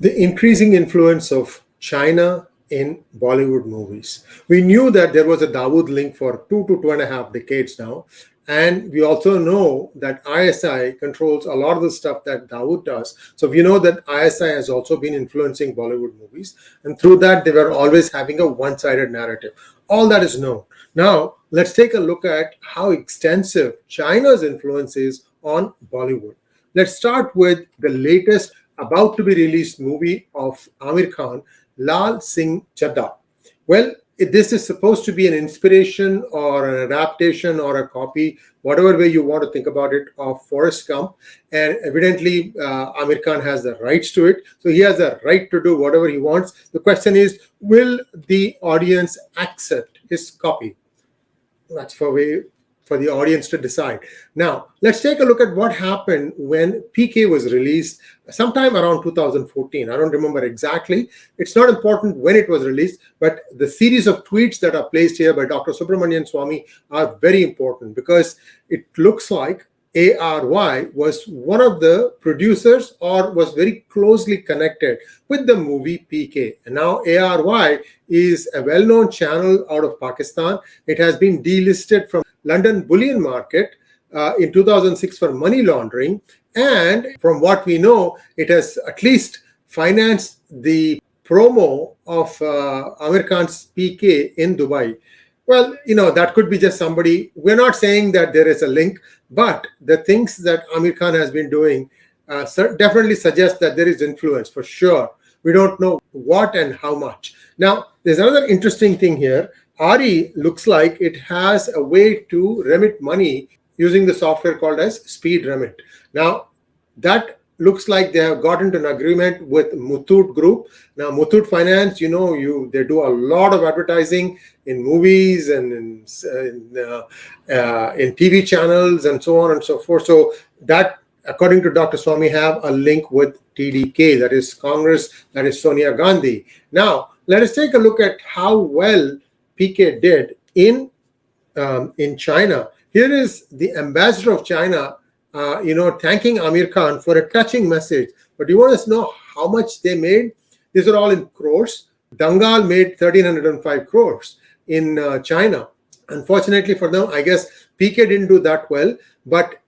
The increasing influence of China in Bollywood movies. We knew that there was a Dawood link for 2 to 2.5 decades now. And we also know that ISI controls a lot of the stuff that Dawood does. So we know that ISI has also been influencing Bollywood movies. And through that, they were always having a one-sided narrative. All that is known. Now, let's take a look at how extensive China's influence is on Bollywood. Let's start with the latest about to be released movie of Amir Khan, 𝗣𝗚𝘂𝗀𝘀𝘀 Chadda. Well, this is supposed to be an inspiration or an adaptation or a copy, whatever way you want to think about it, of Forrest Gump. And evidently, Amir Khan has the rights to it. So he has the right to do whatever he wants. The question is, will the audience accept his copy? That's for the audience to decide. Now, let's take a look at what happened when PK was released sometime around 2014. I don't remember exactly. It's not important when it was released, but the series of tweets that are placed here by Dr. Subramanian Swamy are very important because it looks like ARY was one of the producers or was very closely connected with the movie PK. And now ARY is a well-known channel out of Pakistan. It has been delisted from London bullion market in 2006 for money laundering. And from what we know, it has at least financed the promo of Amir Khan's PK in Dubai. Well, that could be just somebody. We're not saying that there is a link, but the things that Amir Khan has been doing definitely suggest that there is influence for sure. We don't know what and how much. Now, there's another interesting thing here. RE looks like it has a way to remit money using the software called as Speed Remit. Now, that looks like they have gotten to an agreement with Muthoot Group. Now, Muthoot Finance, they do a lot of advertising in movies and in TV channels and so on and so forth. So that, according to Dr. Swamy, have a link with TDK, that is Congress, that is Sonia Gandhi. Now, let us take a look at how well PK did in China. Here is the ambassador of China, thanking Amir Khan for a touching message. But you want to know how much they made? These are all in crores. Dangal made 1,305 crores in China. Unfortunately for them, I guess PK didn't do that well. But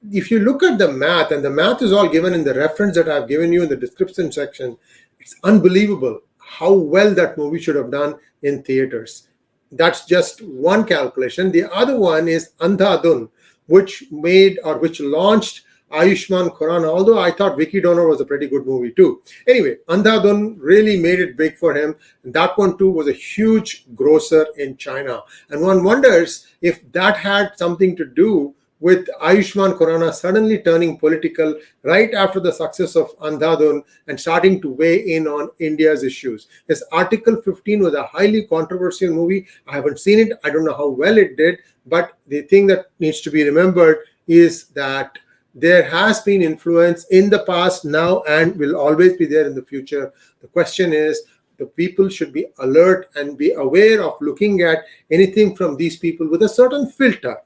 if you look at the math, and the math is all given in the reference that I've given you in the description section, it's unbelievable how well that movie should have done in theaters. That's just one calculation. The other one is Andhadhun, which launched Ayushmann Khurrana, although I thought Vicky Donor was a pretty good movie too. Anyway, Andhadhun really made it big for him. And that one too was a huge grosser in China. And one wonders if that had something to do with Ayushmann Khurrana suddenly turning political right after the success of Andhadhun and starting to weigh in on India's issues. This Article 15 was a highly controversial movie. I haven't seen it. I don't know how well it did. But the thing that needs to be remembered is that there has been influence in the past, now, and will always be there in the future. The question is, the people should be alert and be aware of looking at anything from these people with a certain filter.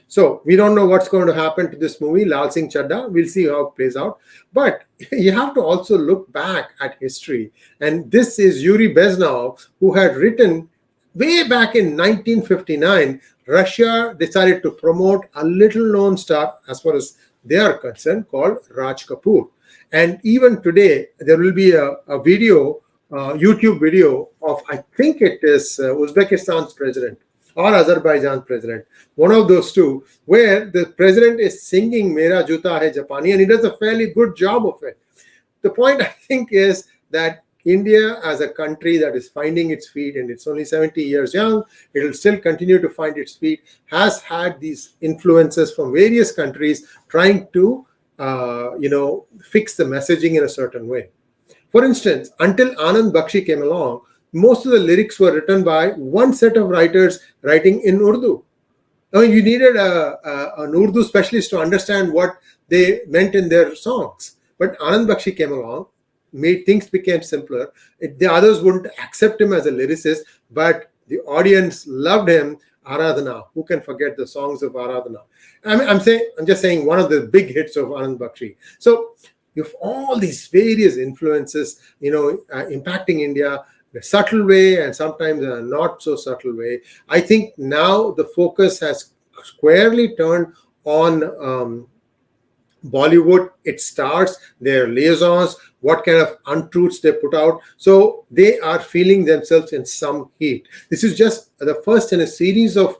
So we don't know what's going to happen to this movie, 𝗣𝗚𝘂𝗀𝘀𝘀 Chadda. We'll see how it plays out. But you have to also look back at history. And this is Yuri Bezmenov, who had written way back in 1959, Russia decided to promote a little-known star, as far as they are concerned, called Raj Kapoor. And even today, there will be a video, YouTube video of, I think it is Uzbekistan's president or Azerbaijan's president, one of those two, where the president is singing Mera Juta Hai Japani, and he does a fairly good job of it. The point, I think, is that India, as a country that is finding its feet, and it's only 70 years young, it will still continue to find its feet, has had these influences from various countries trying to, fix the messaging in a certain way. For instance, until Anand Bakshi came along, most of the lyrics were written by one set of writers writing in Urdu. I mean, you needed an Urdu specialist to understand what they meant in their songs. But Anand Bakshi came along, made things became simpler. The others wouldn't accept him as a lyricist, but the audience loved him. Aradhana, who can forget the songs of Aradhana? I'm just saying one of the big hits of Anand Bakshi. So You have all these various influences, impacting India in a subtle way and sometimes in a not so subtle way. I think now the focus has squarely turned on Bollywood, its stars, their liaisons, what kind of untruths they put out. So they are feeling themselves in some heat. This is just the first in a series of,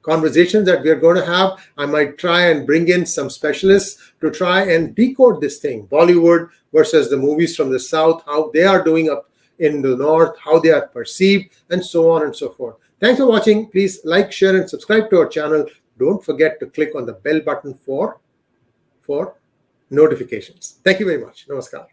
conversations that we are going to have. I might try and bring in some specialists to try and decode this thing, Bollywood versus the movies from the South, how they are doing up in the North, how they are perceived, and so on and so forth. Thanks for watching. Please like, share, and subscribe to our channel. Don't forget to click on the bell button for notifications. Thank you very much. Namaskar.